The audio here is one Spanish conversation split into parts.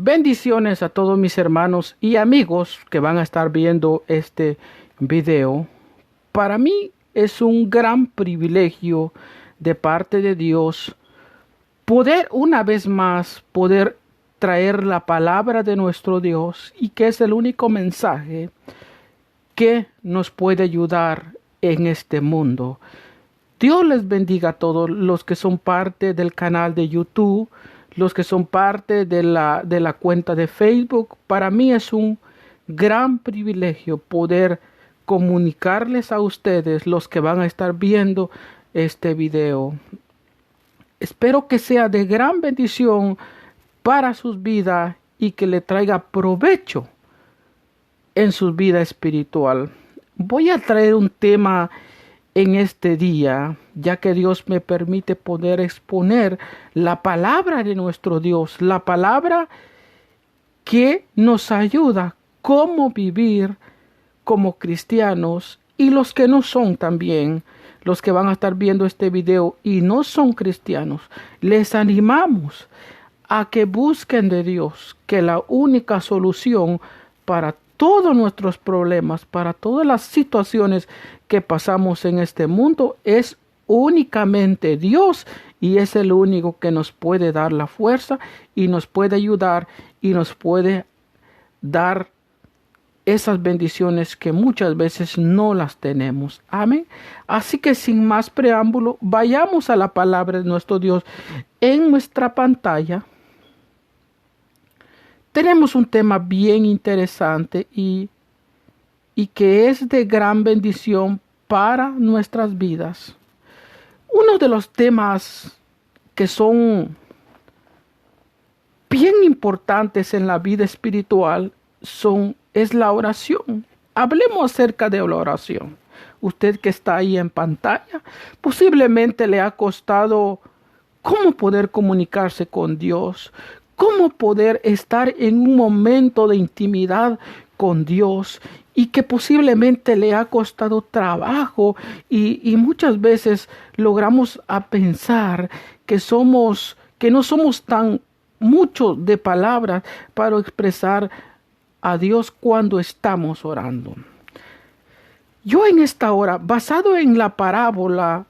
Bendiciones a todos mis hermanos y amigos que van a estar viendo este video. Para mí es un gran privilegio de parte de Dios poder una vez más poder traer la palabra de nuestro Dios, y que es el único mensaje que nos puede ayudar en este mundo. Dios les bendiga a todos los que son parte del canal de YouTube, los que son parte de la cuenta de Facebook. Para mí es un gran privilegio poder comunicarles a ustedes, los que van a estar viendo este video. Espero que sea de gran bendición para sus vidas y que le traiga provecho en su vida espiritual. Voy a traer un tema en este día, ya que Dios me permite poder exponer la palabra de nuestro Dios, la palabra que nos ayuda cómo vivir como cristianos, y los que no son también, los que van a estar viendo este video y no son cristianos, les animamos a que busquen de Dios, que la única solución para todos nuestros problemas, para todas las situaciones que pasamos en este mundo, es únicamente Dios, y es el único que nos puede dar la fuerza y nos puede ayudar y nos puede dar esas bendiciones que muchas veces no las tenemos. Amén. Así que sin más preámbulo, vayamos a la palabra de nuestro Dios. En nuestra pantalla tenemos un tema bien interesante y que es de gran bendición para nuestras vidas. Uno de los temas que son bien importantes en la vida espiritual es la oración. Hablemos acerca de la oración. Usted que está ahí en pantalla, posiblemente le ha costado cómo poder comunicarse con Dios, cómo poder estar en un momento de intimidad con Dios, y que posiblemente le ha costado trabajo, y muchas veces logramos a pensar que no somos tan muchos de palabras para expresar a Dios cuando estamos orando. Yo en esta hora, basado en la parábola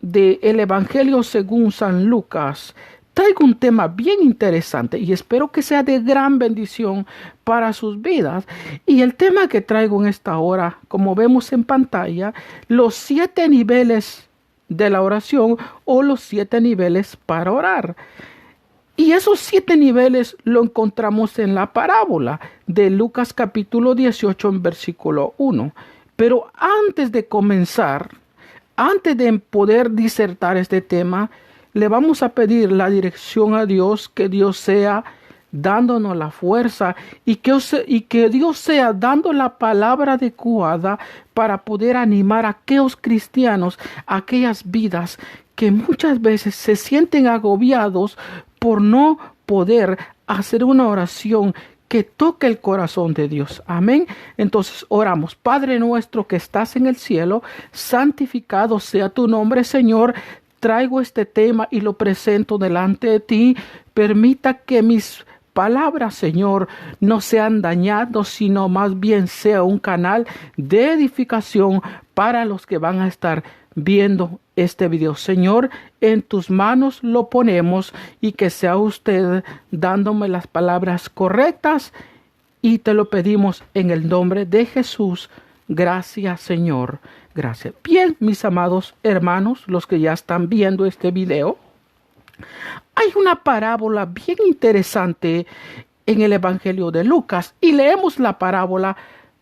del Evangelio según San Lucas, traigo un tema bien interesante y espero que sea de gran bendición para sus vidas. Y el tema que traigo en esta hora, como vemos en pantalla, los 7 niveles de la oración, o los 7 niveles para orar. Y esos 7 niveles lo encontramos en la parábola de Lucas capítulo 18 en versículo 1. Pero antes de comenzar, antes de poder disertar este tema, le vamos a pedir la dirección a Dios, que Dios sea dándonos la fuerza y que Dios sea dando la palabra adecuada para poder animar a aquellos cristianos, a aquellas vidas que muchas veces se sienten agobiados por no poder hacer una oración que toque el corazón de Dios. Amén. Entonces oramos. Padre nuestro que estás en el cielo, santificado sea tu nombre, Señor. Traigo este tema y lo presento delante de ti. Permita que mis palabras, Señor, no sean dañadas, sino más bien sea un canal de edificación para los que van a estar viendo este video. Señor, en tus manos lo ponemos, y que sea usted dándome las palabras correctas, y te lo pedimos en el nombre de Jesús. Gracias, Señor. Gracias. Bien, mis amados hermanos, los que ya están viendo este video, hay una parábola bien interesante en el Evangelio de Lucas, y leemos la parábola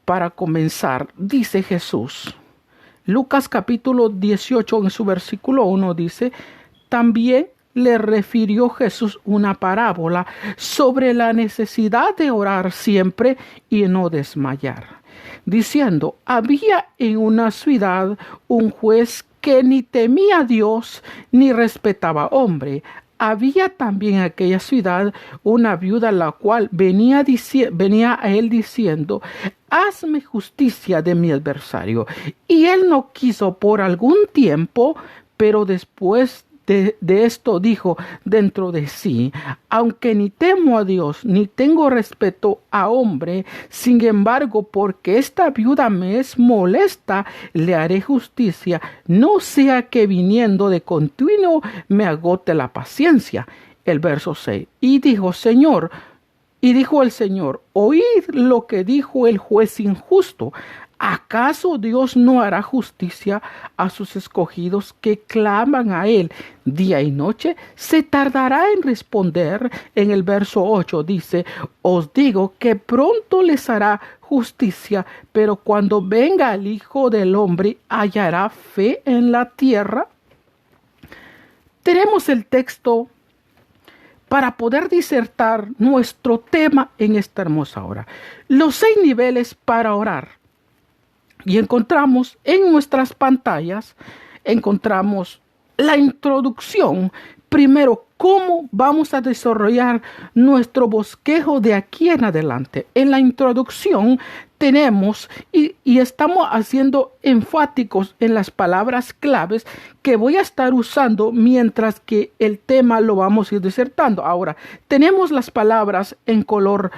para comenzar. Dice Jesús, Lucas capítulo 18 en su versículo 1 dice: también le refirió Jesús una parábola sobre la necesidad de orar siempre y no desmayar, diciendo: había en una ciudad un juez que ni temía a Dios ni respetaba a hombre. Había también en aquella ciudad una viuda, la cual venía a él diciendo: hazme justicia de mi adversario. Y él no quiso por algún tiempo, pero después de esto dijo dentro de sí: aunque ni temo a Dios, ni tengo respeto a hombre, sin embargo, porque esta viuda me es molesta, le haré justicia, no sea que viniendo de continuo me agote la paciencia. El verso 6. Y dijo el Señor: oíd lo que dijo el juez injusto. ¿Acaso Dios no hará justicia a sus escogidos que claman a Él día y noche? ¿Se tardará en responder? En el verso 8 dice: os digo que pronto les hará justicia, pero cuando venga el Hijo del Hombre, ¿hallará fe en la tierra? Tenemos el texto para poder disertar nuestro tema en esta hermosa hora. Los 6 niveles para orar. Y encontramos en nuestras pantallas, encontramos la introducción. Primero, cómo vamos a desarrollar nuestro bosquejo de aquí en adelante. En la introducción tenemos y estamos haciendo enfáticos en las palabras claves que voy a estar usando mientras que el tema lo vamos a ir disertando. Ahora, tenemos las palabras en color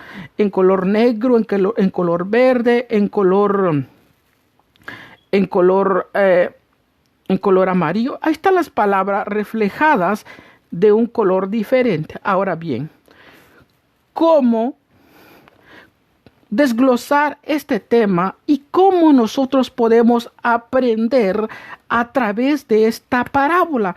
negro, en color verde, en color amarillo. Ahí están las palabras reflejadas de un color diferente. Ahora bien, ¿cómo desglosar este tema y cómo nosotros podemos aprender a través de esta parábola?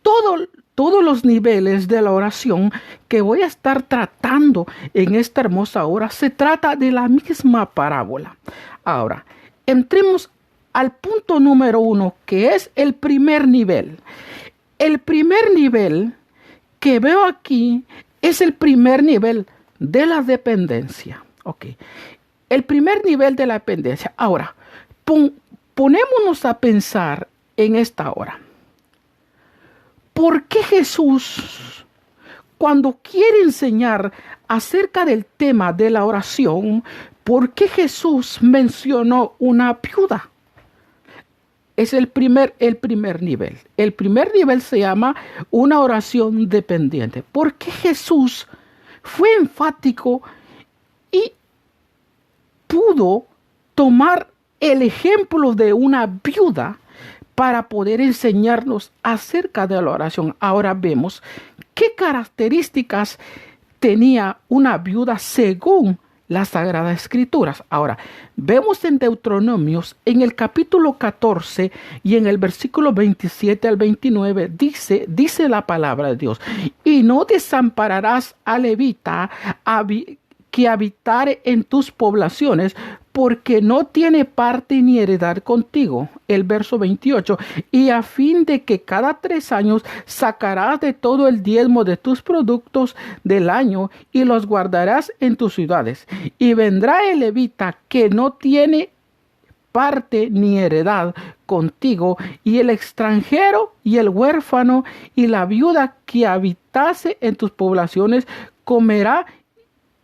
Todos los niveles de la oración que voy a estar tratando en esta hermosa hora se trata de la misma parábola. Ahora, entremos al punto número 1, que es el primer nivel. El primer nivel que veo aquí es el primer nivel de la dependencia. Ok. El primer nivel de la dependencia. Ahora, ponémonos a pensar en esta hora. ¿Por qué Jesús, cuando quiere enseñar acerca del tema de la oración, por qué Jesús mencionó una viuda? Es el primer nivel. El primer nivel se llama una oración dependiente. Porque Jesús fue enfático y pudo tomar el ejemplo de una viuda para poder enseñarnos acerca de la oración. Ahora vemos qué características tenía una viuda según las Sagradas Escrituras. Ahora, vemos en Deuteronomios, en el capítulo 14 y en el versículo 27 al 29, dice la palabra de Dios: y no desampararás a levita que habitare en tus poblaciones, porque no tiene parte ni heredad contigo. El verso 28, y a fin de que cada 3 años sacarás de todo el diezmo de tus productos del año y los guardarás en tus ciudades. Y vendrá el levita que no tiene parte ni heredad contigo, y el extranjero y el huérfano y la viuda que habitase en tus poblaciones comerá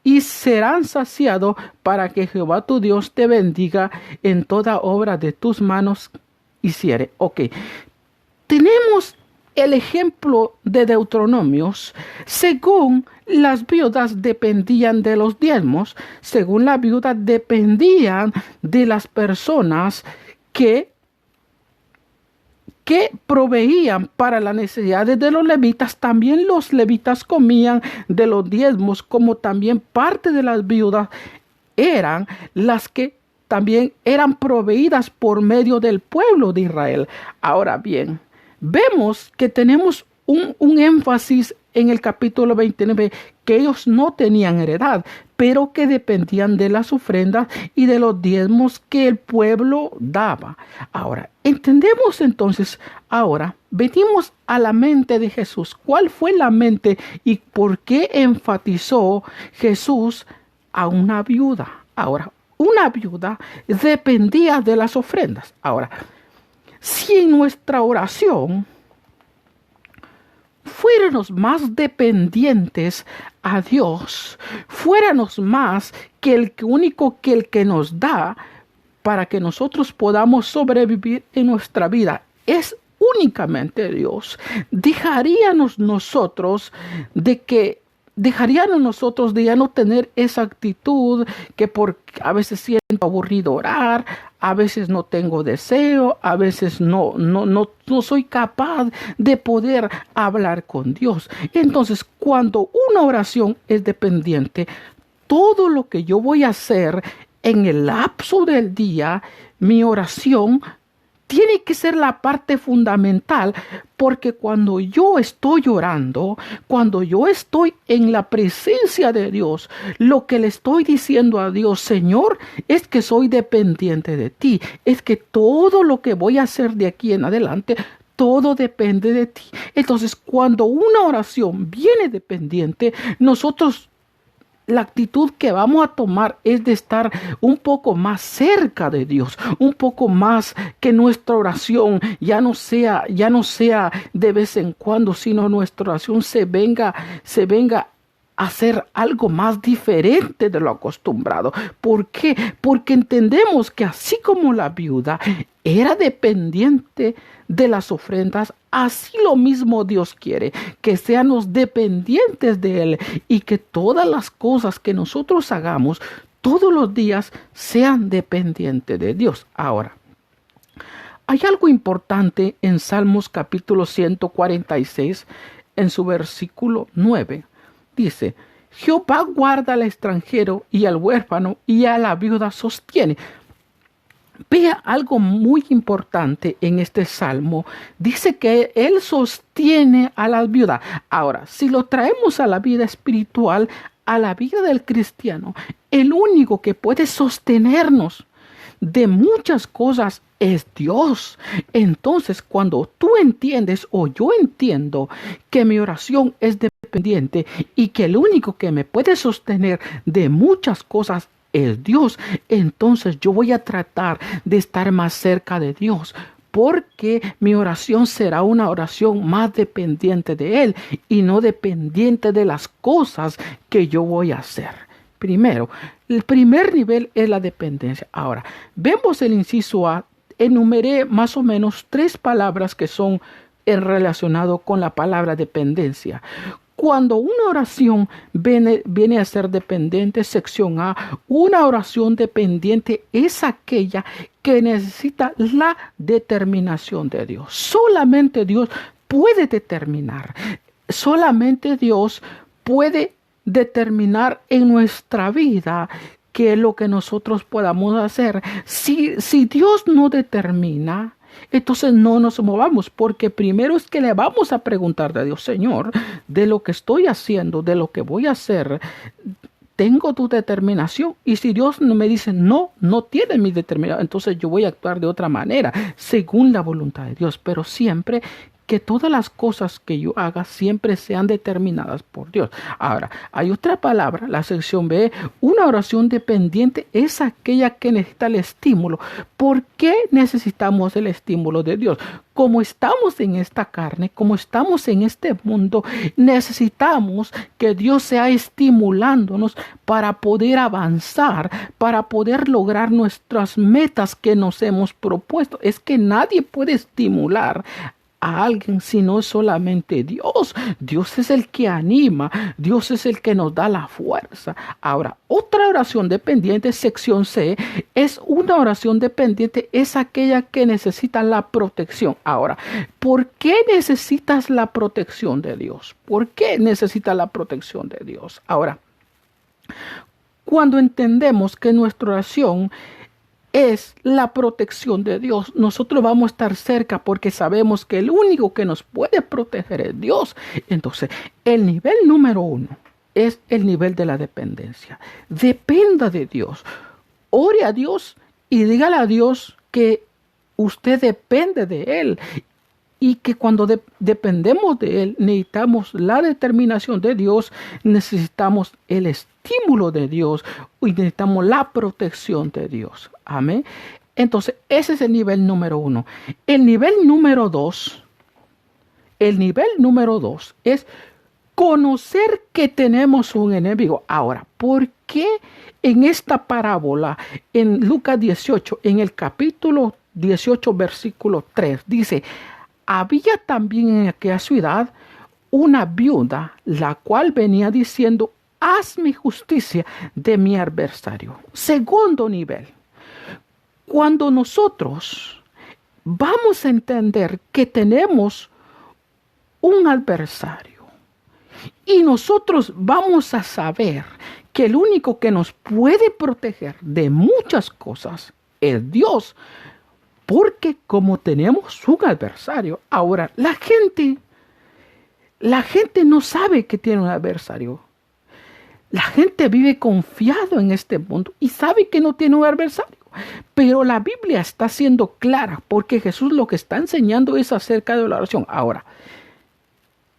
y serán saciados, para que Jehová tu Dios te bendiga en toda obra de tus manos hiciere. Ok, tenemos el ejemplo de Deuteronomios. Según las viudas dependían de los diezmos, según la viuda dependían de las personas que proveían para las necesidades de los levitas. También los levitas comían de los diezmos, como también parte de las viudas eran las que también eran proveídas por medio del pueblo de Israel. Ahora bien, vemos que tenemos un énfasis en el capítulo 29, que ellos no tenían heredad, pero que dependían de las ofrendas y de los diezmos que el pueblo daba. Ahora, entendemos entonces, ahora venimos a la mente de Jesús. ¿Cuál fue la mente y por qué enfatizó Jesús a una viuda? Ahora, una viuda dependía de las ofrendas. Ahora, si en nuestra oración fuéramos más dependientes a Dios, fuéramos más que el que nos da para que nosotros podamos sobrevivir en nuestra vida, es únicamente Dios, dejaríamos nosotros de ya no tener esa actitud que a veces siento aburrido orar, a veces no tengo deseo, a veces no soy capaz de poder hablar con Dios. Entonces, cuando una oración es dependiente, todo lo que yo voy a hacer en el lapso del día, mi oración tiene que ser la parte fundamental, porque cuando yo estoy orando, cuando yo estoy en la presencia de Dios, lo que le estoy diciendo a Dios, Señor, es que soy dependiente de ti, es que todo lo que voy a hacer de aquí en adelante, todo depende de ti. Entonces, cuando una oración viene dependiente, nosotros la actitud que vamos a tomar es de estar un poco más cerca de Dios, un poco más, que nuestra oración ya no sea de vez en cuando, sino nuestra oración se venga a hacer algo más diferente de lo acostumbrado. ¿Por qué? Porque entendemos que así como la viuda era dependiente de las ofrendas, así lo mismo Dios quiere, que seamos dependientes de Él y que todas las cosas que nosotros hagamos todos los días sean dependientes de Dios. Ahora, hay algo importante en Salmos capítulo 146, en su versículo 9. Dice: Jehová guarda al extranjero y al huérfano, y a la viuda sostiene. Vea algo muy importante en este salmo. Dice que Él sostiene a la viuda. Ahora, si lo traemos a la vida espiritual, a la vida del cristiano, el único que puede sostenernos de muchas cosas es Dios. Entonces, cuando tú entiendes, o yo entiendo, que mi oración es dependiente y que el único que me puede sostener de muchas cosas es Dios, entonces yo voy a tratar de estar más cerca de Dios, porque mi oración será una oración más dependiente de Él y no dependiente de las cosas que yo voy a hacer. Primero, el primer nivel es la dependencia. Ahora, vemos el inciso A. Enumeré más o menos 3 palabras que son relacionado con la palabra dependencia. Cuando una oración viene a ser dependiente, sección A, una oración dependiente es aquella que necesita la determinación de Dios. Solamente Dios puede determinar. Solamente Dios puede determinar en nuestra vida qué es lo que nosotros podamos hacer. Si Dios no determina, entonces no nos movamos, porque primero es que le vamos a preguntar a Dios: Señor, de lo que estoy haciendo, de lo que voy a hacer, ¿tengo tu determinación? Y si Dios me dice no tiene mi determinación, entonces yo voy a actuar de otra manera, según la voluntad de Dios. Pero siempre que todas las cosas que yo haga siempre sean determinadas por Dios. Ahora, hay otra palabra, la sección B. Una oración dependiente es aquella que necesita el estímulo. ¿Por qué necesitamos el estímulo de Dios? Como estamos en esta carne, como estamos en este mundo, necesitamos que Dios sea estimulándonos para poder avanzar, para poder lograr nuestras metas que nos hemos propuesto. Es que nadie puede estimular a alguien si no es solamente Dios. Dios es el que anima, Dios es el que nos da la fuerza. Ahora, otra oración dependiente, sección C, es una oración dependiente, es aquella que necesita la protección. Ahora, ¿por qué necesitas la protección de Dios? ¿Por qué necesitas la protección de Dios? Ahora, cuando entendemos que nuestra oración es la protección de Dios, nosotros vamos a estar cerca porque sabemos que el único que nos puede proteger es Dios. Entonces, el nivel número 1 es el nivel de la dependencia. Dependa de Dios. Ore a Dios y dígale a Dios que usted depende de Él. Y que cuando dependemos de Él, necesitamos la determinación de Dios, necesitamos el estímulo de Dios y necesitamos la protección de Dios. Amén. Entonces, ese es el nivel número 1. El nivel número 2 es conocer que tenemos un enemigo. Ahora, ¿por qué en esta parábola, en Lucas 18, en el capítulo 18, versículo 3, dice: había también en aquella ciudad una viuda, la cual venía diciendo, hazme justicia de mi adversario. Segundo nivel, cuando nosotros vamos a entender que tenemos un adversario y nosotros vamos a saber que el único que nos puede proteger de muchas cosas es Dios, porque como tenemos un adversario, ahora la gente no sabe que tiene un adversario. La gente vive confiado en este mundo y sabe que no tiene un adversario. Pero la Biblia está siendo clara porque Jesús lo que está enseñando es acerca de la oración. Ahora,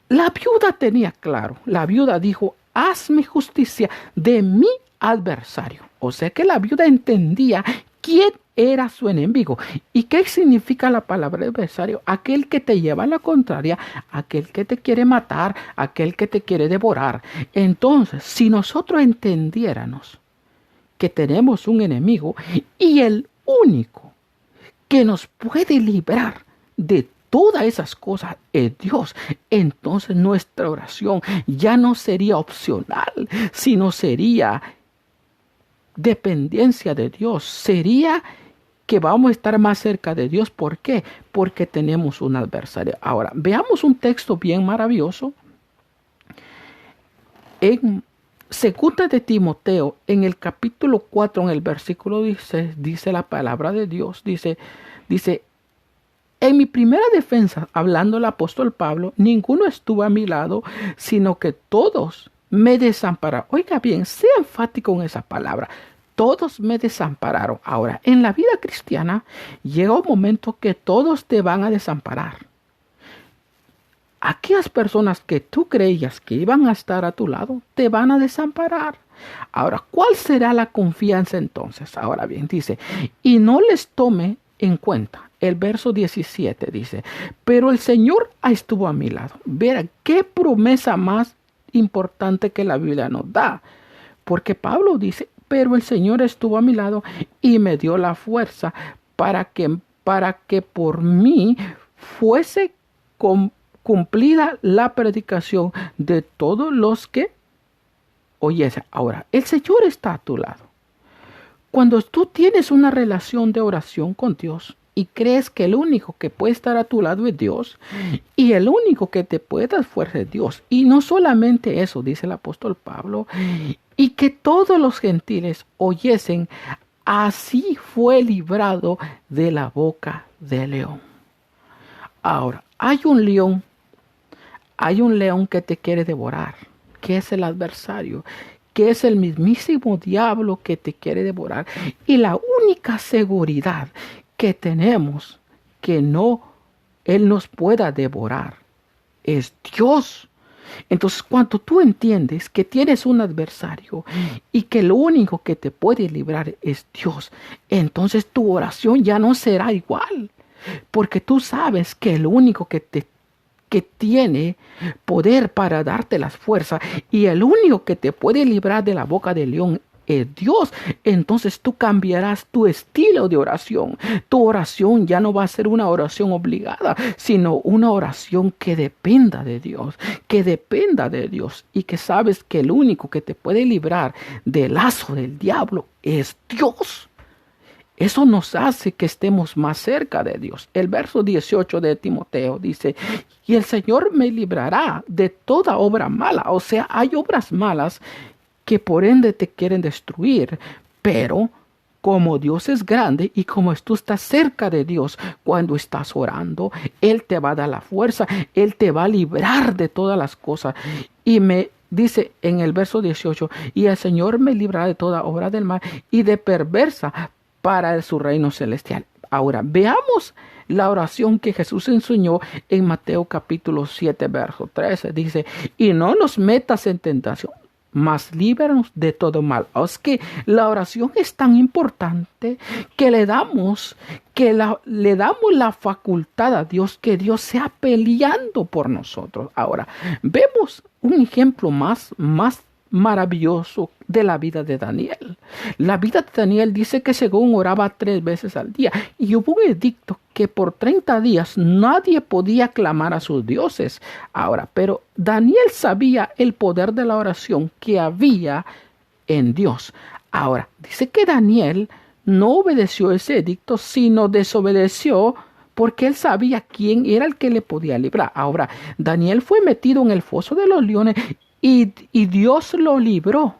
la viuda tenía claro. La viuda dijo, hazme justicia de mi adversario. O sea que la viuda entendía quién era su enemigo. ¿Y qué significa la palabra adversario? Aquel que te lleva a la contraria, aquel que te quiere matar, aquel que te quiere devorar. Entonces, si nosotros entendiéramos que tenemos un enemigo y el único que nos puede librar de todas esas cosas es Dios, entonces nuestra oración ya no sería opcional, sino sería dependencia de Dios, sería que vamos a estar más cerca de Dios. ¿Por qué? Porque tenemos un adversario. Ahora, veamos un texto bien maravilloso en 2 de Timoteo, en el capítulo 4, en el versículo 16, dice la palabra de Dios, dice, en mi primera defensa, hablando el apóstol Pablo, ninguno estuvo a mi lado, sino que todos me desampararon. Oiga bien, sea enfático en esa palabra. Todos me desampararon. Ahora, en la vida cristiana llega un momento que todos te van a desamparar. Aquellas personas que tú creías que iban a estar a tu lado, te van a desamparar. Ahora, ¿cuál será la confianza entonces? Ahora bien, dice, y no les tome en cuenta. El verso 17 dice, pero el Señor estuvo a mi lado. Verá, qué promesa más importante que la Biblia nos da. Porque Pablo dice, pero el Señor estuvo a mi lado y me dio la fuerza para que por mí fuese cumplida la predicación de todos los que oyesen. Ahora, el Señor está a tu lado. Cuando tú tienes una relación de oración con Dios y crees que el único que puede estar a tu lado es Dios y el único que te puede dar fuerza es Dios. Y no solamente eso, dice el apóstol Pablo, y que todos los gentiles oyesen, así fue librado de la boca del león. Ahora, hay un león que te quiere devorar, que es el adversario, que es el mismísimo diablo que te quiere devorar. Y la única seguridad que tenemos que él nos pueda devorar es Dios. Entonces, cuando tú entiendes que tienes un adversario y que lo único que te puede librar es Dios, entonces tu oración ya no será igual. Porque tú sabes que el único que tiene poder para darte las fuerzas y el único que te puede librar de la boca del león es Dios. Entonces tú cambiarás tu estilo de oración. Tu oración ya no va a ser una oración obligada, sino una oración que dependa de Dios, y que sabes que el único que te puede librar del lazo del diablo es Dios. Eso nos hace que estemos más cerca de Dios. El verso 18 de Timoteo dice, y el Señor me librará de toda obra mala. O sea, hay obras malas que por ende te quieren destruir, pero como Dios es grande y como tú estás cerca de Dios cuando estás orando, Él te va a dar la fuerza, Él te va a librar de todas las cosas. Y me dice en el verso 18, y el Señor me librará de toda obra del mal y de perversa para su reino celestial. Ahora, veamos la oración que Jesús enseñó en Mateo capítulo 7, verso 13. Dice, y no nos metas en tentación, mas líbranos de todo mal. Es que la oración es tan importante que le damos la facultad a Dios, que Dios sea peleando por nosotros. Ahora, vemos un ejemplo más maravilloso de la vida de Daniel. La vida de Daniel dice que según oraba 3 veces al día y hubo un edicto que por 30 días nadie podía clamar a sus dioses. Ahora, pero Daniel sabía el poder de la oración que había en Dios. Ahora, dice que Daniel no obedeció ese edicto, sino desobedeció porque él sabía quién era el que le podía librar. Ahora, Daniel fue metido en el foso de los leones y Dios lo libró.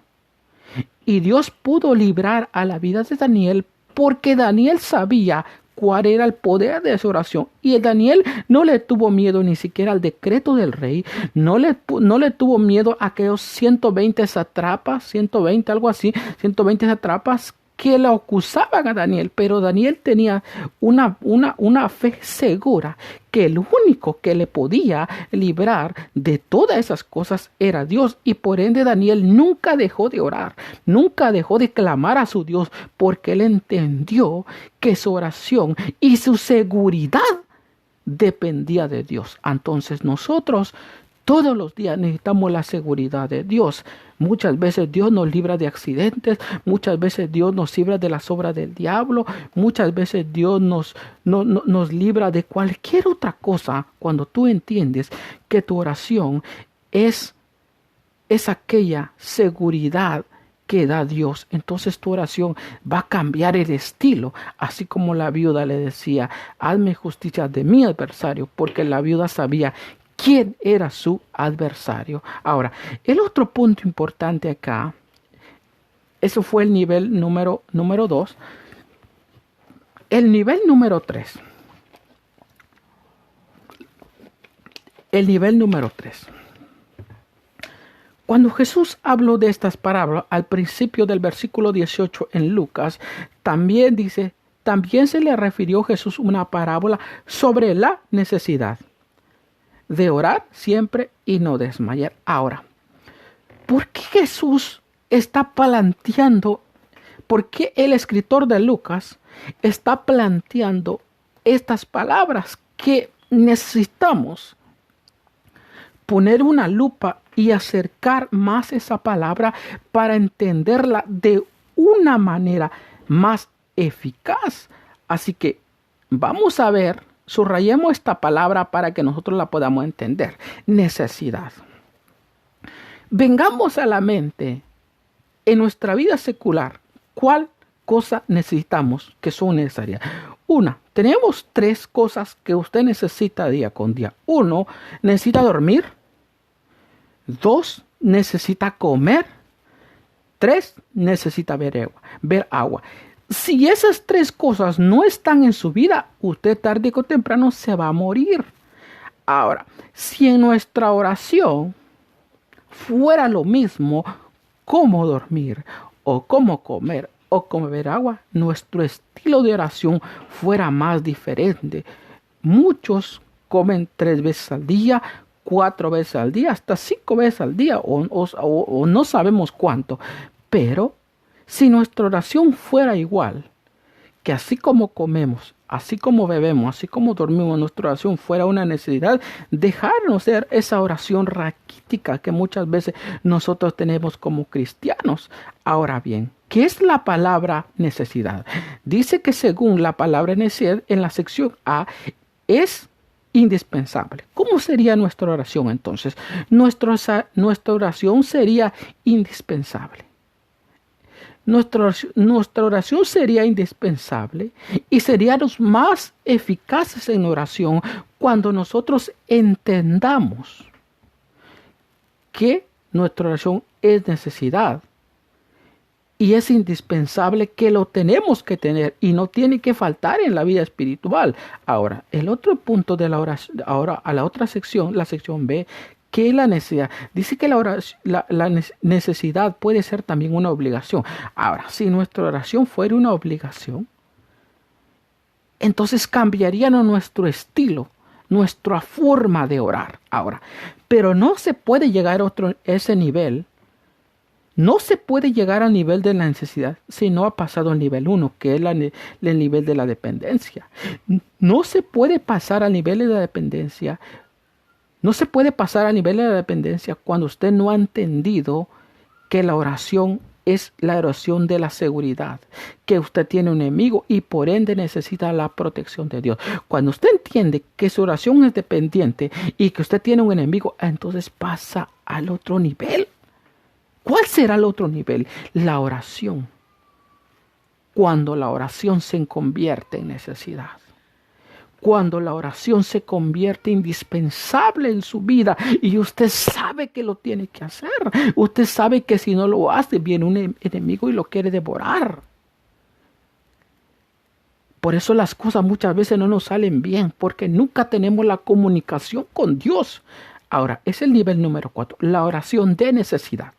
Y Dios pudo librar a la vida de Daniel porque Daniel sabía cuál era el poder de su oración. Y Daniel no le tuvo miedo ni siquiera al decreto del rey. No le tuvo miedo a aquellos 120 satrapas, 120, algo así, 120 satrapas que le acusaban a Daniel, pero Daniel tenía una fe segura que el único que le podía librar de todas esas cosas era Dios, y por ende Daniel nunca dejó de orar, nunca dejó de clamar a su Dios, porque él entendió que su oración y su seguridad dependía de Dios. Entonces nosotros todos los días necesitamos la seguridad de Dios. Muchas veces Dios nos libra de accidentes, muchas veces Dios nos libra de las obras del diablo, muchas veces Dios nos libra de cualquier otra cosa cuando tú entiendes que tu oración es aquella seguridad que da Dios. Entonces tu oración va a cambiar el estilo, así como la viuda le decía: hazme justicia de mi adversario, porque la viuda sabía quién era su adversario. Ahora, el otro punto importante acá, eso fue el nivel número 2. El nivel número 3. El nivel número 3. Cuando Jesús habló de estas parábolas al principio del versículo 18 en Lucas, también se le refirió Jesús una parábola sobre la necesidad de orar siempre y no desmayar. Ahora, ¿por qué Jesús está planteando, por qué el escritor de Lucas está planteando estas palabras que necesitamos poner una lupa y acercar más esa palabra para entenderla de una manera más eficaz? Así que vamos a ver, subrayemos esta palabra para que nosotros la podamos entender. Necesidad. Vengamos a la mente en nuestra vida secular, ¿cuál cosa necesitamos que son necesarias? Tenemos 3 cosas que usted necesita día con día. 1, necesita dormir. 2, necesita comer. 3, necesita ver agua. Si esas 3 cosas no están en su vida, usted tarde o temprano se va a morir. Ahora, si en nuestra oración fuera lo mismo como dormir, o como comer, o como beber agua, nuestro estilo de oración fuera más diferente. Muchos comen 3 veces al día, 4 veces al día, hasta 5 veces al día, o no sabemos cuánto. Pero si nuestra oración fuera igual, que así como comemos, así como bebemos, así como dormimos, nuestra oración fuera una necesidad, dejarnos ser esa oración raquítica que muchas veces nosotros tenemos como cristianos. Ahora bien, ¿qué es la palabra necesidad? Dice que según la palabra necesidad en la sección A es indispensable. ¿Cómo sería nuestra oración entonces? Nuestra oración sería indispensable. Nuestra oración sería indispensable y seríamos más eficaces en oración cuando nosotros entendamos que nuestra oración es necesidad y es indispensable, que lo tenemos que tener y no tiene que faltar en la vida espiritual. Ahora, el otro punto de la oración, ahora a la otra sección, la sección B, ¿qué es la necesidad? Dice que la necesidad puede ser también una obligación. Ahora, si nuestra oración fuera una obligación, entonces cambiaríamos nuestro estilo, nuestra forma de orar. Ahora, pero no se puede llegar a ese nivel. No se puede llegar al nivel de la necesidad si no ha pasado el nivel 1, que es el nivel de la dependencia. No se puede pasar al nivel de la dependencia. No se puede pasar a nivel de la dependencia cuando usted no ha entendido que la oración es la oración de la seguridad, que usted tiene un enemigo y por ende necesita la protección de Dios. Cuando usted entiende que su oración es dependiente y que usted tiene un enemigo, entonces pasa al otro nivel. ¿Cuál será el otro nivel? La oración. Cuando la oración se convierte en necesidad. Cuando la oración se convierte indispensable en su vida y usted sabe que lo tiene que hacer. Usted sabe que si no lo hace, viene un enemigo y lo quiere devorar. Por eso las cosas muchas veces no nos salen bien, porque nunca tenemos la comunicación con Dios. Ahora, es el nivel número 4, la oración de necesidad.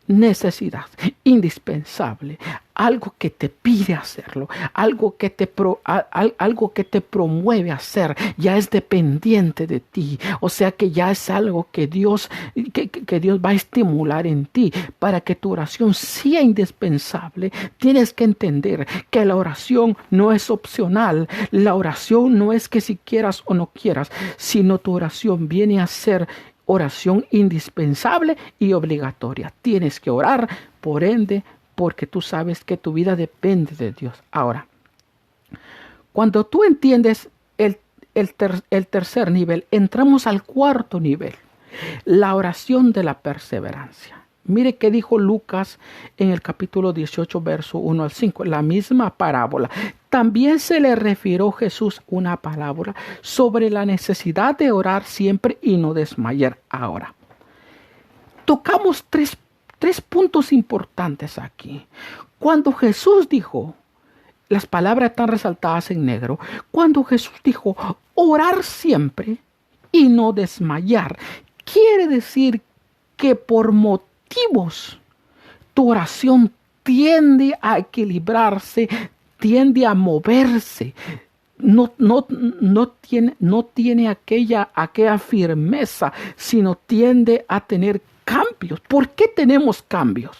Necesidad indispensable, algo que te pide hacerlo, algo que te promueve a hacer, ya es dependiente de ti, o sea que ya es algo que Dios va a estimular en ti. Para que tu oración sea indispensable, tienes que entender que la oración no es opcional, la oración no es que si quieras o no quieras, sino tu oración viene a ser oración indispensable y obligatoria. Tienes que orar, por ende, porque tú sabes que tu vida depende de Dios. Ahora, cuando tú entiendes el tercer nivel, entramos al cuarto nivel, la oración de la perseverancia. Mire qué dijo Lucas en el capítulo 18, verso 1 al 5, la misma parábola. También se le refirió Jesús una parábola sobre la necesidad de orar siempre y no desmayar. Ahora, tocamos tres puntos importantes aquí. Cuando Jesús dijo, las palabras están resaltadas en negro, cuando Jesús dijo orar siempre y no desmayar, quiere decir que por motivos tu oración tiende a equilibrarse, tiende a moverse, no tiene aquella firmeza, sino tiende a tener cambios. ¿Por qué tenemos cambios?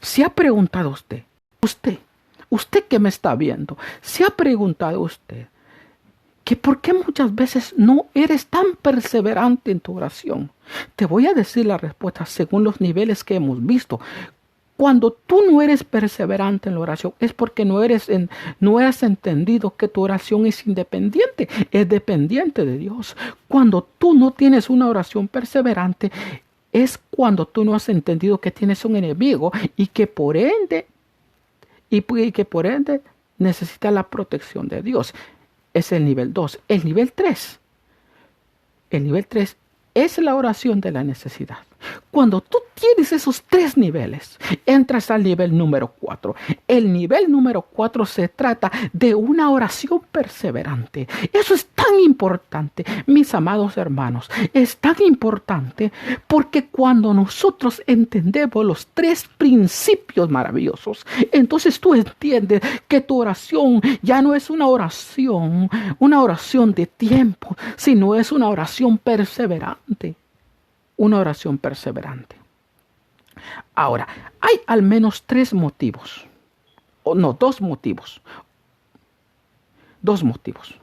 ¿Se ha preguntado usted que me está viendo, se ha preguntado usted que por qué muchas veces no eres tan perseverante en tu oración? Te voy a decir la respuesta según los niveles que hemos visto. Cuando tú no eres perseverante en la oración es porque no has entendido que tu oración es independiente, es dependiente de Dios. Cuando tú no tienes una oración perseverante es cuando tú no has entendido que tienes un enemigo y que por ende necesita la protección de Dios. Es el nivel 2. El nivel 3 es la oración de la necesidad. Cuando tú tienes esos 3 niveles, entras al nivel número 4. El nivel número 4 se trata de una oración perseverante. Eso es tan importante, mis amados hermanos. Es tan importante porque cuando nosotros entendemos los 3 principios maravillosos, entonces tú entiendes que tu oración ya no es una oración de tiempo, sino es una oración perseverante. Una oración perseverante. Ahora, hay al menos 3 motivos. No, 2 motivos. 2 motivos.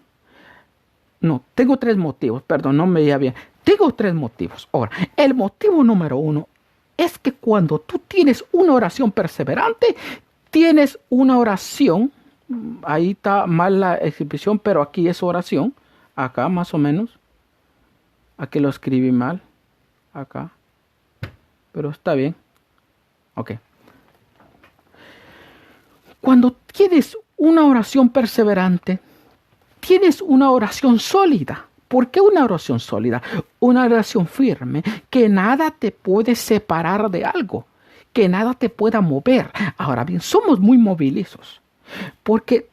No, tengo 3 motivos. Perdón, no me veía bien. Tengo 3 motivos. Ahora, el motivo número 1 es que cuando tú tienes una oración perseverante, tienes una oración. Ahí está mal la exhibición, pero aquí es oración. Acá más o menos. Aquí lo escribí mal. Acá, pero está bien. Ok. Cuando tienes una oración perseverante, tienes una oración sólida. ¿Por qué una oración sólida? Una oración firme, que nada te puede separar de algo, que nada te pueda mover. Ahora bien, somos muy movilizos, porque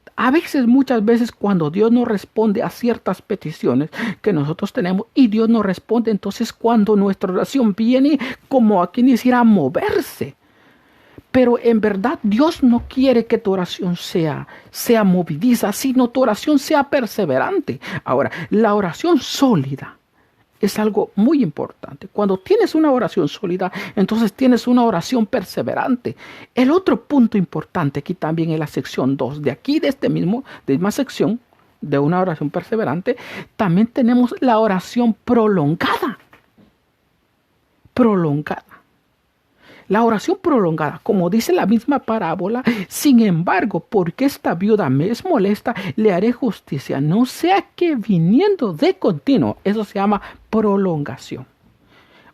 muchas veces cuando Dios nos responde a ciertas peticiones que nosotros tenemos y Dios nos responde, entonces cuando nuestra oración viene como a quien quisiera moverse. Pero en verdad Dios no quiere que tu oración sea movediza, sino tu oración sea perseverante. Ahora, la oración sólida es algo muy importante. Cuando tienes una oración sólida, entonces tienes una oración perseverante. El otro punto importante aquí también en la sección 2, de esta misma sección de una oración perseverante, también tenemos la oración prolongada. Prolongada. La oración prolongada, como dice la misma parábola, sin embargo, porque esta viuda me es molesta, le haré justicia, no sea que viniendo de continuo, eso se llama prolongación,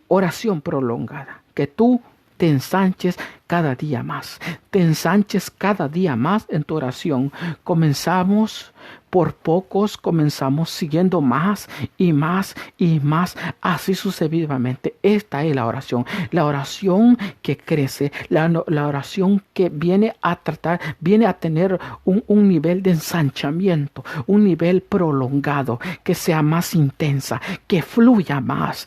oración prolongada, que tú te ensanches cada día más, te ensanches cada día más en tu oración. Comenzamos por pocos, comenzamos siguiendo más y más y más, así sucesivamente. Esta es la oración que crece, la oración que viene a tratar, viene a tener un nivel de ensanchamiento, un nivel prolongado, que sea más intensa, que fluya más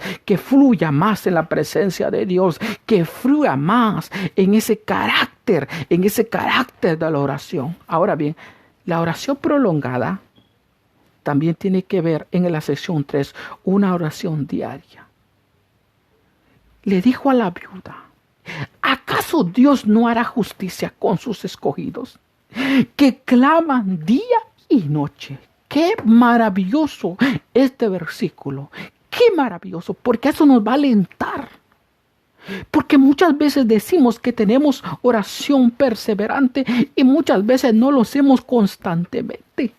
en la presencia de Dios, que fluya más en ese carácter de la oración. Ahora bien, la oración prolongada también tiene que ver en la sección 3, una oración diaria. Le dijo a la viuda, ¿acaso Dios no hará justicia con sus escogidos, que claman día y noche? Qué maravilloso este versículo, qué maravilloso, porque eso nos va a alentar. Porque muchas veces decimos que tenemos oración perseverante y muchas veces no lo hacemos constantemente.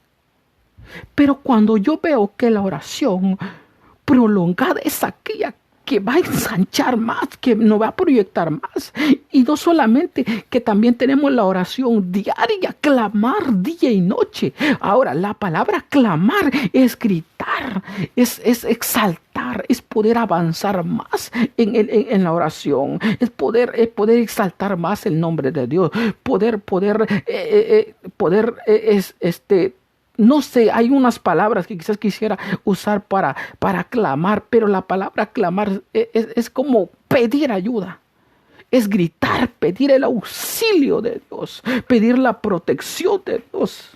Pero cuando yo veo que la oración prolongada es aquella que va a ensanchar más, que nos va a proyectar más. Y no solamente que también tenemos la oración diaria, clamar día y noche. Ahora, la palabra clamar es gritar, es exaltar, es poder avanzar más en la oración, es poder exaltar más el nombre de Dios, no sé, hay unas palabras que quizás quisiera usar para clamar, pero la palabra clamar es como pedir ayuda. Es gritar, pedir el auxilio de Dios, pedir la protección de Dios.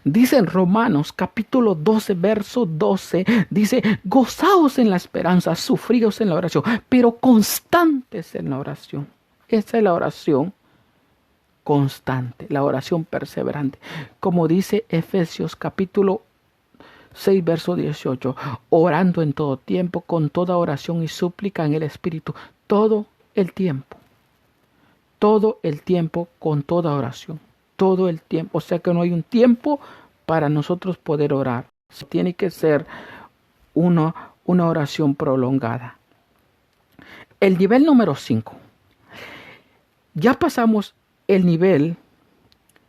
Dice en Romanos capítulo 12, verso 12, dice, gozaos en la esperanza, sufríos en la oración, pero constantes en la oración. Esa es la oración constante, la oración perseverante. Como dice Efesios capítulo 6, verso 18, orando en todo tiempo, con toda oración y súplica en el Espíritu, todo el tiempo, con toda oración, todo el tiempo. O sea que no hay un tiempo para nosotros poder orar. Tiene que ser una oración prolongada. El nivel número 5. Ya pasamos el nivel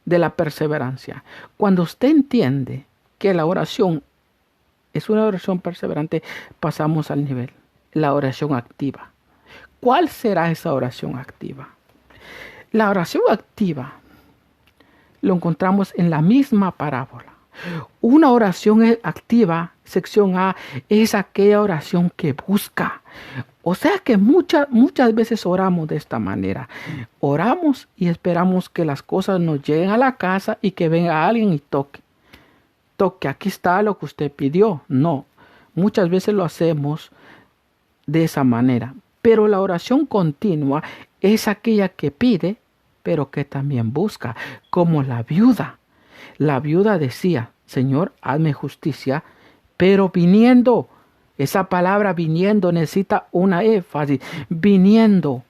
de la perseverancia. Cuando usted entiende que la oración es una oración perseverante, pasamos al nivel, la oración activa. ¿Cuál será esa oración activa? La oración activa lo encontramos en la misma parábola. Una oración activa, sección A, es aquella oración que busca. O sea que muchas veces oramos de esta manera. Oramos y esperamos que las cosas nos lleguen a la casa y que venga alguien y toque. Aquí está lo que usted pidió. No, muchas veces lo hacemos de esa manera. Pero la oración continua es aquella que pide, pero que también busca, como la viuda. La viuda decía, Señor, hazme justicia, pero viniendo. Esa palabra viniendo necesita una énfasis. Viniendo,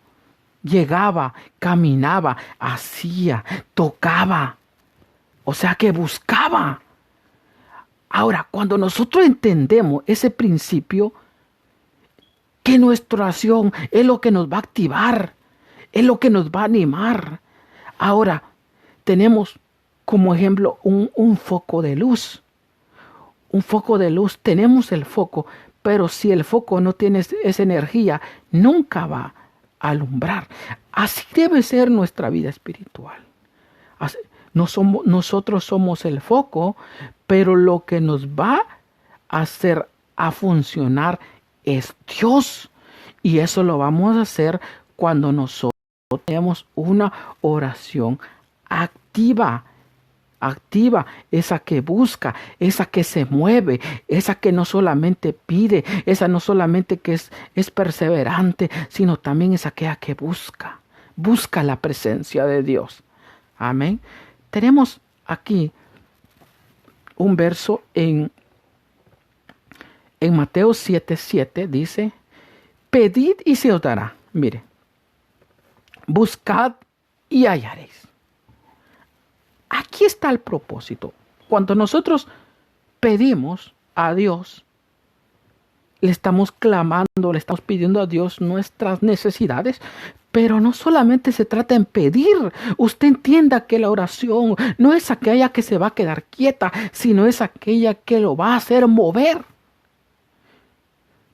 llegaba, caminaba, hacía, tocaba. O sea que buscaba. Ahora, cuando nosotros entendemos ese principio, que nuestra oración es lo que nos va a activar, es lo que nos va a animar. Ahora, tenemos como ejemplo un foco de luz. Un foco de luz, tenemos el foco, pero si el foco no tiene esa energía, nunca va a alumbrar. Así debe ser nuestra vida espiritual. Nosotros somos el foco, pero lo que nos va a hacer a funcionar es Dios. Y eso lo vamos a hacer cuando nosotros tenemos una oración activa, esa que busca, esa que se mueve, esa que no solamente pide, esa no solamente que es perseverante, sino también es aquella que busca la presencia de Dios. Amén. Tenemos aquí un verso en Mateo 7:7, dice, pedid y se os dará. Mire, Buscad y hallaréis. Aquí está el propósito. Cuando nosotros pedimos a Dios, le estamos clamando, le estamos pidiendo a Dios nuestras necesidades, pero no solamente se trata en pedir. Usted entienda que la oración no es aquella que se va a quedar quieta, sino es aquella que lo va a hacer mover.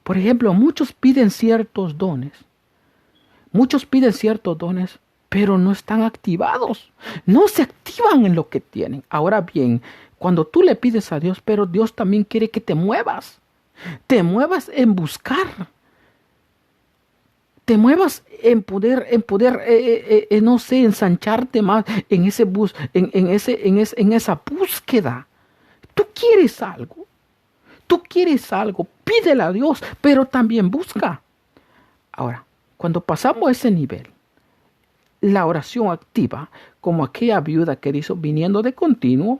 Por ejemplo, muchos piden ciertos dones, pero no están activados, no se activan en lo que tienen. Ahora bien, cuando tú le pides a Dios, pero Dios también quiere que te muevas en buscar, te muevas en poder, no sé, ensancharte más en ese en esa búsqueda. Tú quieres algo, pídele a Dios, pero también busca. Ahora, cuando pasamos a ese nivel, la oración activa, como aquella viuda que hizo viniendo de continuo,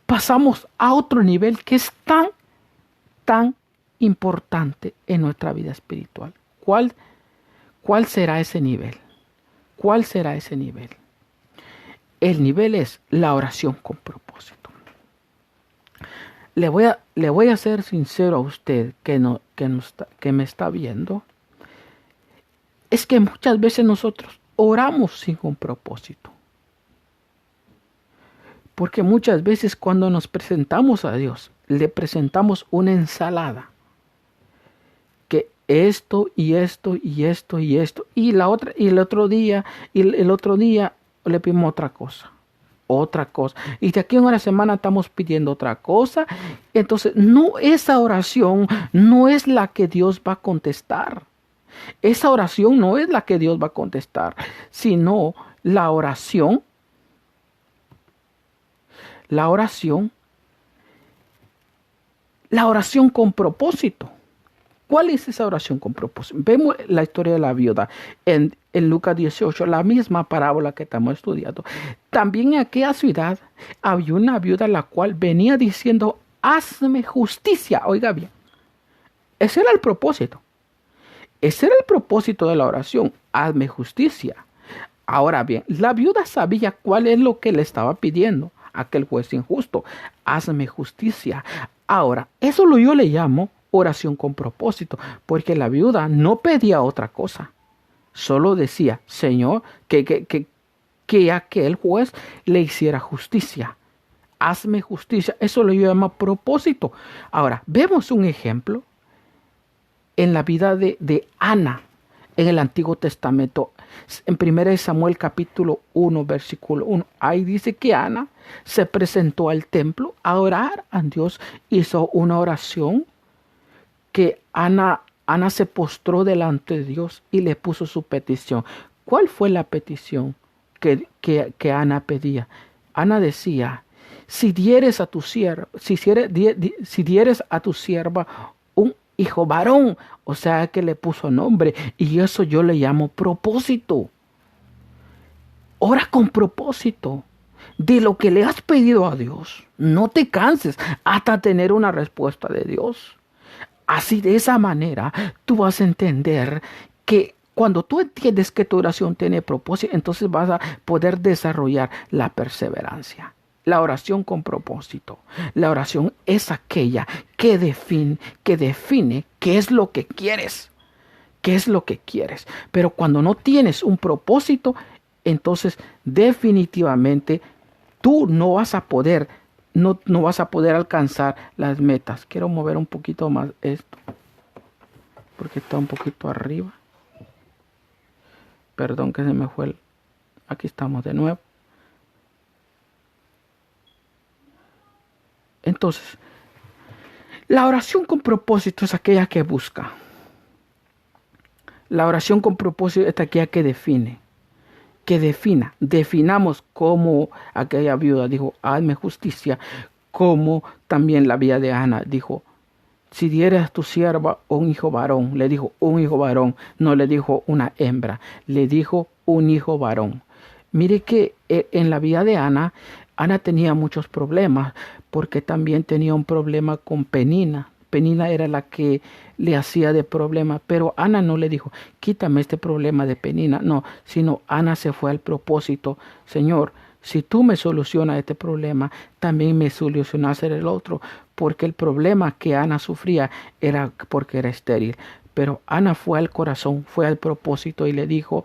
pasamos a otro nivel que es tan importante en nuestra vida espiritual. ¿Cuál será ese nivel? ¿Cuál será ese nivel? El nivel es la oración con propósito. Le voy a ser sincero a usted que me está viendo. Es que muchas veces nosotros oramos sin un propósito. Porque muchas veces cuando nos presentamos a Dios, le presentamos una ensalada. Que esto y esto y esto y esto. Y el otro día le pedimos otra cosa. Y de aquí a una semana estamos pidiendo otra cosa. Entonces, esa oración no es la que Dios va a contestar. Esa oración no es la que Dios va a contestar, sino la oración con propósito. ¿Cuál es esa oración con propósito? Vemos la historia de la viuda en Lucas 18, la misma parábola que estamos estudiando. También en aquella ciudad había una viuda la cual venía diciendo, hazme justicia. Oiga bien, ese era el propósito. Ese era el propósito de la oración, hazme justicia. Ahora bien, la viuda sabía cuál es lo que le estaba pidiendo aquel juez injusto, hazme justicia. Ahora, eso yo le llamo oración con propósito, porque la viuda no pedía otra cosa, solo decía, Señor, que aquel juez le hiciera justicia. Hazme justicia, eso lo llama propósito. Ahora, vemos un ejemplo en la vida de Ana en el Antiguo Testamento. En 1 Samuel capítulo 1 versículo 1, ahí dice que Ana se presentó al templo a orar a Dios, hizo una oración que Ana se postró delante de Dios y le puso su petición. ¿Cuál fue la petición que Ana pedía? Ana decía, si dieres a tu sierva un hijo varón, o sea que le puso nombre, y eso yo le llamo propósito. Ora con propósito de lo que le has pedido a Dios. No te canses hasta tener una respuesta de Dios. Así, de esa manera, tú vas a entender que cuando tú entiendes que tu oración tiene propósito, entonces vas a poder desarrollar la perseverancia. La oración con propósito. La oración es aquella que define qué es lo que quieres. ¿Qué es lo que quieres? Pero cuando no tienes un propósito, entonces definitivamente tú no vas a poder alcanzar las metas. Quiero mover un poquito más esto, porque está un poquito arriba. Perdón que se me fue. Aquí estamos de nuevo. Entonces, la oración con propósito es aquella que busca. La oración con propósito es aquella que define. Definamos como aquella viuda dijo, hazme justicia, como también la vida de Ana dijo, si dieras a tu sierva un hijo varón, le dijo un hijo varón, no le dijo una hembra, le dijo un hijo varón. Mire que en la vida de Ana tenía muchos problemas, porque también tenía un problema con Penina. Penina era la que le hacía de problema, pero Ana no le dijo, quítame este problema de Penina, no, sino Ana se fue al propósito, Señor, si tú me solucionas este problema, también me solucionas el otro, porque el problema que Ana sufría era porque era estéril. Pero Ana fue al corazón, fue al propósito y le dijo,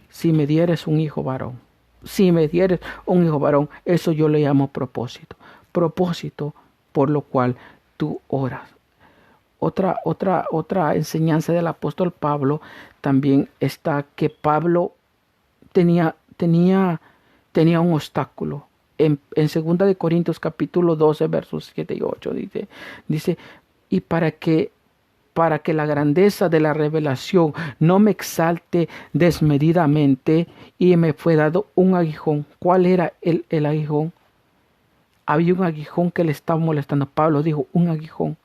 si me dieres un hijo varón, si me dieres un hijo varón, eso yo le llamo propósito. Propósito por lo cual tú oras. Otra enseñanza del apóstol Pablo también está que Pablo tenía un obstáculo. En 2 de Corintios capítulo 12 versos 7 y 8 dice, y para que la grandeza de la revelación no me exalte desmedidamente, y me fue dado un aguijón. ¿Cuál era el aguijón? Había un aguijón que le estaba molestando. Pablo dijo, un aguijón.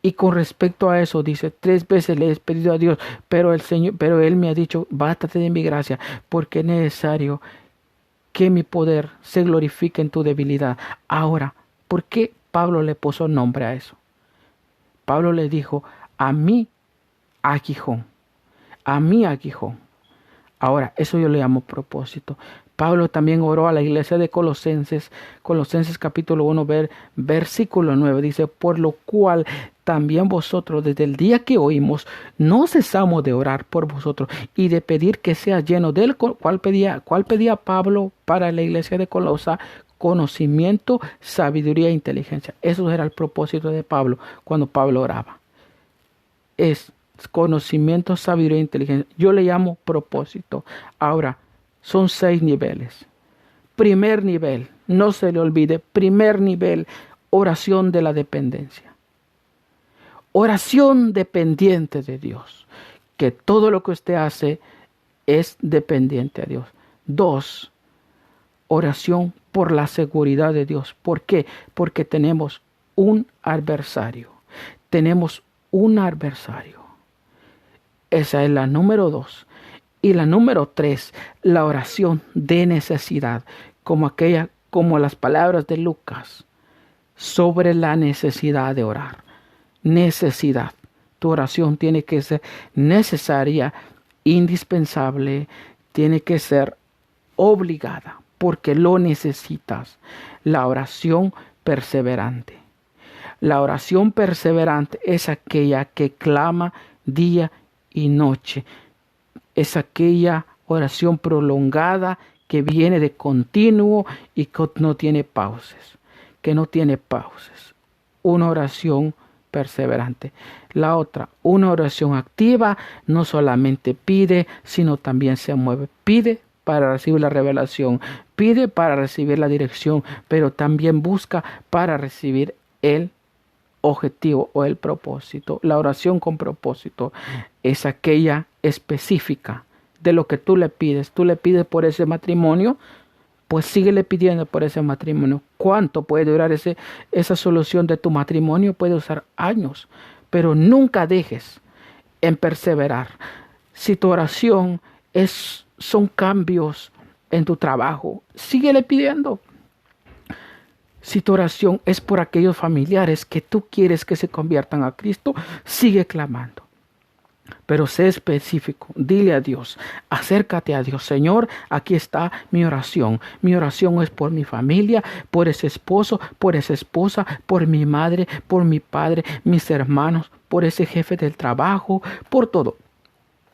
Y con respecto a eso, dice, 3 veces le he pedido a Dios, pero Él me ha dicho, bástate de mi gracia, porque es necesario que mi poder se glorifique en tu debilidad. Ahora, ¿por qué Pablo le puso nombre a eso? Pablo le dijo, a mí aguijón, a mí aguijón. Ahora, eso yo le llamo propósito. Pablo también oró a la iglesia de Colosenses capítulo 1, versículo 9, dice, por lo cual también vosotros desde el día que oímos, no cesamos de orar por vosotros y de pedir que sea lleno del cual pedía Pablo para la iglesia de Colosa, conocimiento, sabiduría e inteligencia. Eso era el propósito de Pablo cuando Pablo oraba. Es conocimiento, sabiduría e inteligencia. Yo le llamo propósito. Ahora, son 6 niveles. Primer nivel, no se le olvide, primer nivel, oración de la dependencia. Oración dependiente de Dios. Que todo lo que usted hace es dependiente a Dios. 2, oración por la seguridad de Dios. ¿Por qué? Porque tenemos un adversario. Tenemos un adversario. Esa es la número 2. Y la número 3, la oración de necesidad, como las palabras de Lucas, sobre la necesidad de orar. Necesidad. Tu oración tiene que ser necesaria, indispensable, tiene que ser obligada, porque lo necesitas. La oración perseverante. La oración perseverante es aquella que clama día y noche. Es aquella oración prolongada que viene de continuo y que no tiene pausas. Una oración perseverante. La otra, una oración activa, no solamente pide, sino también se mueve. Pide para recibir la revelación, pide para recibir la dirección, pero también busca para recibir el objetivo o el propósito. La oración con propósito es aquella específica de lo que tú le pides. Tú le pides por ese matrimonio, pues síguele pidiendo por ese matrimonio. ¿Cuánto puede durar esa solución de tu matrimonio? Puede usar años, pero nunca dejes en perseverar. Si tu oración son cambios en tu trabajo, síguele pidiendo. Si tu oración es por aquellos familiares que tú quieres que se conviertan a Cristo, sigue clamando. Pero sé específico, dile a Dios, acércate a Dios. Señor, aquí está mi oración. Mi oración es por mi familia, por ese esposo, por esa esposa, por mi madre, por mi padre, mis hermanos, por ese jefe del trabajo, por todo.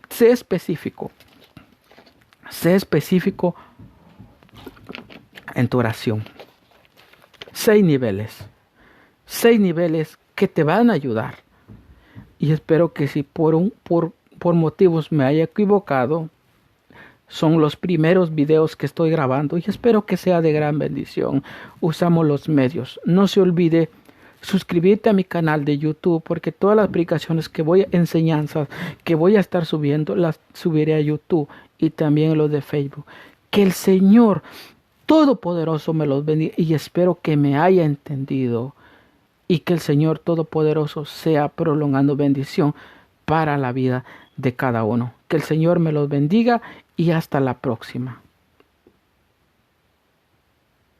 Sé específico. Sé específico en tu oración. 6 niveles. 6 niveles que te van a ayudar. Y espero que si por motivos me haya equivocado, son los primeros videos que estoy grabando y espero que sea de gran bendición. Usamos los medios. No se olvide suscribirte a mi canal de YouTube, porque todas las aplicaciones enseñanzas que voy a estar subiendo, las subiré a YouTube y también los de Facebook. Que el Señor Todopoderoso me los bendiga y espero que me haya entendido. Y que el Señor Todopoderoso sea prolongando bendición para la vida de cada uno. Que el Señor me los bendiga y hasta la próxima.